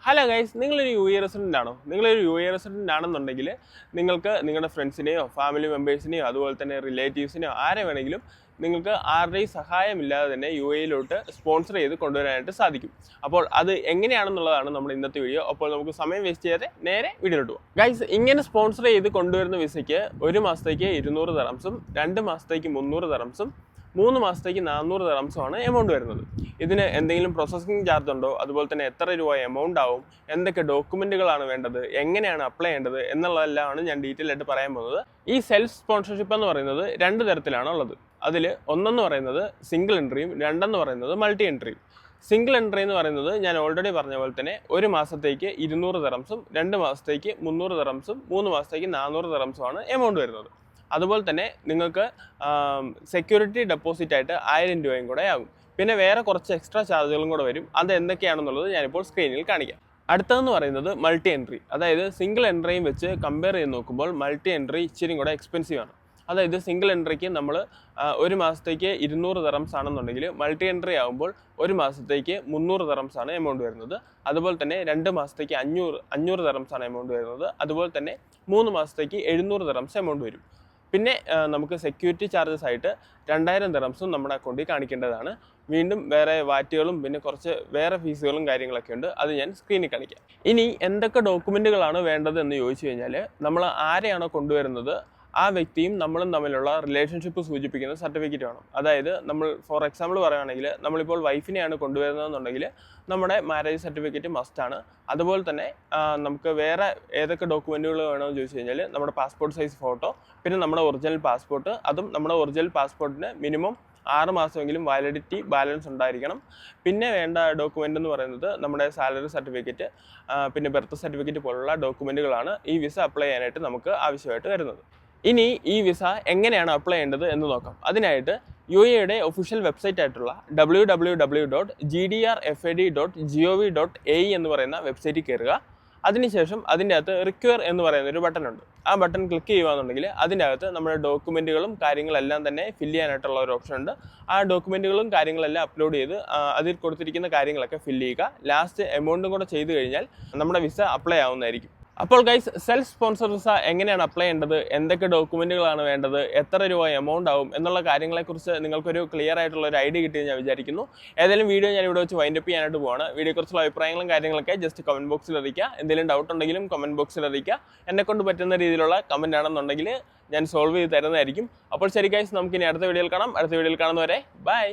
Hello guys, നിങ്ങളൊരു U A resident ആണോ? നിങ്ങളൊരു യു എ റെസിഡൻ്റ് ആണെന്നുണ്ടെങ്കിൽ നിങ്ങൾക്ക് നിങ്ങളുടെ ഫ്രണ്ട്സിനെയോ ഫാമിലി മെമ്പേഴ്സിനെയോ അതുപോലെ തന്നെ റിലേറ്റീവ്സിനെയോ ആരെ വേണമെങ്കിലും നിങ്ങൾക്ക് ആരുടെയും സഹായമില്ലാതെ തന്നെ യു എയിലോട്ട് സ്പോൺസർ ചെയ്ത് കൊണ്ടുവരാനായിട്ട് സാധിക്കും. അപ്പോൾ അത് എങ്ങനെയാണെന്നുള്ളതാണ് നമ്മുടെ ഇന്നത്തെ വീഡിയോ. അപ്പോൾ നമുക്ക് സമയം വേസ്റ്റ് ചെയ്യാതെ നേരെ വീഡിയോയിലോട്ട് പോകാം. ഗൈസ്, ഇങ്ങനെ സ്പോൺസർ ചെയ്ത് കൊണ്ടുവരുന്ന വിസയ്ക്ക് 1 മാസത്തേക്ക് 200 ദറംസും 2 മാസത്തേക്ക് 300 ദറംസും 3 മാസത്തേക്ക് 400 ദറംസുമാണ് എമൗണ്ട് വരുന്നത്. ഇതിന് എന്തെങ്കിലും പ്രോസസ്സിംഗ് ചാർജ് ഉണ്ടോ, അതുപോലെ തന്നെ എത്ര രൂപ എമൗണ്ട് ആവും, എന്തൊക്കെ ഡോക്യുമെന്റുകളാണ് വേണ്ടത്, എങ്ങനെയാണ് അപ്ലൈ ചെയ്യേണ്ടത് എന്നുള്ളതെല്ലാമാണ് ഞാൻ ഡീറ്റെയിൽ ആയിട്ട് പറയാൻ പോകുന്നത്. ഈ സെൽഫ് സ്പോൺസർഷിപ്പ് എന്ന് പറയുന്നത് 2 തരത്തിലാണ് ഉള്ളത്. അതിൽ ഒന്നെന്ന് പറയുന്നത് സിംഗിൾ എൻട്രിയും, രണ്ടെന്ന് പറയുന്നത് മൾട്ടി എൻട്രിയും. സിംഗിൾ എൻട്രി എന്ന് പറയുന്നത് ഞാൻ ഓൾറെഡി പറഞ്ഞ പോലെ തന്നെ 1 മാസത്തേക്ക് 200 ദറംസും 2 മാസത്തേക്ക് 300 ദറംസും 3 മാസത്തേക്ക് 400 ദറംസുമാണ് എമൗണ്ട് വരുന്നത്. അതുപോലെ തന്നെ നിങ്ങൾക്ക് സെക്യൂരിറ്റി ഡെപ്പോസിറ്റ് ആയിട്ട് 1000 രൂപയും കൂടെ ആകും. പിന്നെ വേറെ കുറച്ച് എക്സ്ട്രാ ചാർജുകളും കൂടെ വരും. അത് എന്തൊക്കെയാണെന്നുള്ളത് ഞാനിപ്പോൾ സ്ക്രീനിൽ കാണിക്കാം. അടുത്തതെന്ന് പറയുന്നത് മൾട്ടി എൻട്രി. അതായത് സിംഗിൾ എൻട്രിയും വെച്ച് കമ്പയർ ചെയ്ത് നോക്കുമ്പോൾ മൾട്ടി എൻട്രി ഇച്ചിരി കൂടെ എക്സ്പെൻസീവ് ആണ്. അതായത് സിംഗിൾ എൻട്രിക്ക് നമ്മൾ 1 മാസത്തേക്ക് 200 ദറംസ് ആണെന്നുണ്ടെങ്കിൽ മൾട്ടി എൻട്രി ആകുമ്പോൾ 1 മാസത്തേക്ക് 300 ദറംസ് ആണ് എമൗണ്ട് വരുന്നത്. അതുപോലെ തന്നെ 2 മാസത്തേക്ക് 500 ദറംസ് ആണ് എമൗണ്ട് വരുന്നത്. അതുപോലെ തന്നെ 3 മാസത്തേക്ക് 700 ദറംസ് എമൗണ്ട് വരും. പിന്നെ നമുക്ക് സെക്യൂരിറ്റി ചാർജസ് ആയിട്ട് 2000 ദറംസും നമ്മുടെ അക്കൗണ്ടിൽ കാണിക്കേണ്ടതാണ്. വീണ്ടും വേറെ വാറ്റുകളും പിന്നെ കുറച്ച് വേറെ ഫീസുകളും കാര്യങ്ങളൊക്കെ ഉണ്ട്. അത് ഞാൻ സ്ക്രീനിൽ കാണിക്കാം. ഇനി എന്തൊക്കെ ഡോക്യുമെൻറ്റുകളാണ് വേണ്ടത് എന്ന് ചോദിച്ചു കഴിഞ്ഞാൽ, നമ്മൾ ആരെയാണോ കൊണ്ടുവരുന്നത് ആ വ്യക്തിയും നമ്മളും തമ്മിലുള്ള റിലേഷൻഷിപ്പ് സൂചിപ്പിക്കുന്ന സർട്ടിഫിക്കറ്റ് വേണം. അതായത് നമ്മൾ ഫോർ എക്സാമ്പിൾ പറയുകയാണെങ്കിൽ നമ്മളിപ്പോൾ വൈഫിനെയാണ് കൊണ്ടുവരുന്നതെന്നുണ്ടെങ്കിൽ നമ്മുടെ മാരേജ് സർട്ടിഫിക്കറ്റ് മസ്റ്റാണ്. അതുപോലെ തന്നെ നമുക്ക് വേറെ ഏതൊക്കെ ഡോക്യുമെൻറ്റുകൾ വേണമെന്ന് ചോദിച്ചു കഴിഞ്ഞാൽ നമ്മുടെ പാസ്പോർട്ട് സൈസ് ഫോട്ടോ, പിന്നെ നമ്മുടെ ഒറിജിനൽ പാസ്പോർട്ട്, അതും നമ്മുടെ ഒറിജിനൽ പാസ്പോർട്ടിന് മിനിമം 6 മാസമെങ്കിലും വാലിഡിറ്റി ബാലൻസ് ഉണ്ടായിരിക്കണം. പിന്നെ വേണ്ട ഡോക്യുമെൻ്റ് എന്ന് പറയുന്നത് നമ്മുടെ സാലറി സർട്ടിഫിക്കറ്റ്, പിന്നെ ബർത്ത് സർട്ടിഫിക്കറ്റ് പോലുള്ള ഡോക്യുമെൻറ്റുകളാണ് ഈ വിസ അപ്ലൈ ചെയ്യാനായിട്ട് നമുക്ക് ആവശ്യമായിട്ട് വരുന്നത്. ഇനി ഈ വിസ എങ്ങനെയാണ് അപ്ലൈ ചെയ്യേണ്ടത് എന്ന് നോക്കാം. അതിനായിട്ട് യു എയുടെ ഒഫീഷ്യൽ വെബ്സൈറ്റ് ആയിട്ടുള്ള www.gdrfad.gov.ae എന്ന് പറയുന്ന വെബ്സൈറ്റിൽ കയറുക. അതിനുശേഷം അതിൻ്റെ അകത്ത് റിക്വയർ എന്ന് പറയുന്ന ഒരു ബട്ടൺ ഉണ്ട്. ആ ബട്ടൺ ക്ലിക്ക് ചെയ്യുകയാണെന്നുണ്ടെങ്കിൽ അതിൻ്റെ അകത്ത് നമ്മുടെ ഡോക്യുമെൻറ്റുകളും കാര്യങ്ങളെല്ലാം തന്നെ ഫില്ല് ചെയ്യാനായിട്ടുള്ള ഒരു ഓപ്ഷൻ ഉണ്ട്. ആ ഡോക്യുമെൻറ്റുകളും കാര്യങ്ങളെല്ലാം അപ്ലോഡ് ചെയ്ത് അതിൽ കൊടുത്തിരിക്കുന്ന കാര്യങ്ങളൊക്കെ ഫില്ല് ചെയ്യുക. ലാസ്റ്റ് എമൗണ്ടും കൂടെ ചെയ്ത് കഴിഞ്ഞാൽ നമ്മുടെ വിസ അപ്ലൈ ആവുന്നതായിരിക്കും. അപ്പോൾ ഗൈസ്, സെൽഫ് സ്പോൺസർ വിസ എങ്ങനെയാണ് അപ്ലൈ ചെയ്യേണ്ടത്, എന്തൊക്കെ ഡോക്യുമെൻറ്റുകളാണ് വേണ്ടത്, എത്ര രൂപ എമൗണ്ട് ആവും എന്നുള്ള കാര്യങ്ങളെക്കുറിച്ച് നിങ്ങൾക്കൊരു ക്ലിയർ ആയിട്ടുള്ള ഒരു ഐഡിയ കിട്ടിയെന്ന് ഞാൻ വിചാരിക്കുന്നു. ഏതെങ്കിലും വീഡിയോ ഞാൻ ഇവിടെ വെച്ച് വൈൻഡപ്പ് ചെയ്യാനായിട്ട് പോവാണ്. വീഡിയോയെക്കുറിച്ചുള്ള അഭിപ്രായങ്ങളും കാര്യങ്ങളൊക്കെ ജസ്റ്റ് കമൻറ്റ് ബോക്സിൽ അറിയിക്കുക. എന്തെങ്കിലും ഡൗട്ട് ഉണ്ടെങ്കിലും കമൻറ്റ് ബോക്സിൽ അറിയിക്കുക. എന്നെക്കൊണ്ട് പറ്റുന്ന രീതിയിലുള്ള കമൻറ്റ് ആണെന്നുണ്ടെങ്കിൽ ഞാൻ സോൾവ് ചെയ്ത് തരുന്നതായിരിക്കും. അപ്പോൾ ശരി ഗൈസ്, നമുക്കിനി അടുത്ത വീഡിയോയിൽ കാണാം. അടുത്ത വീഡിയോയിൽ കാണുന്നവരെ ബൈ.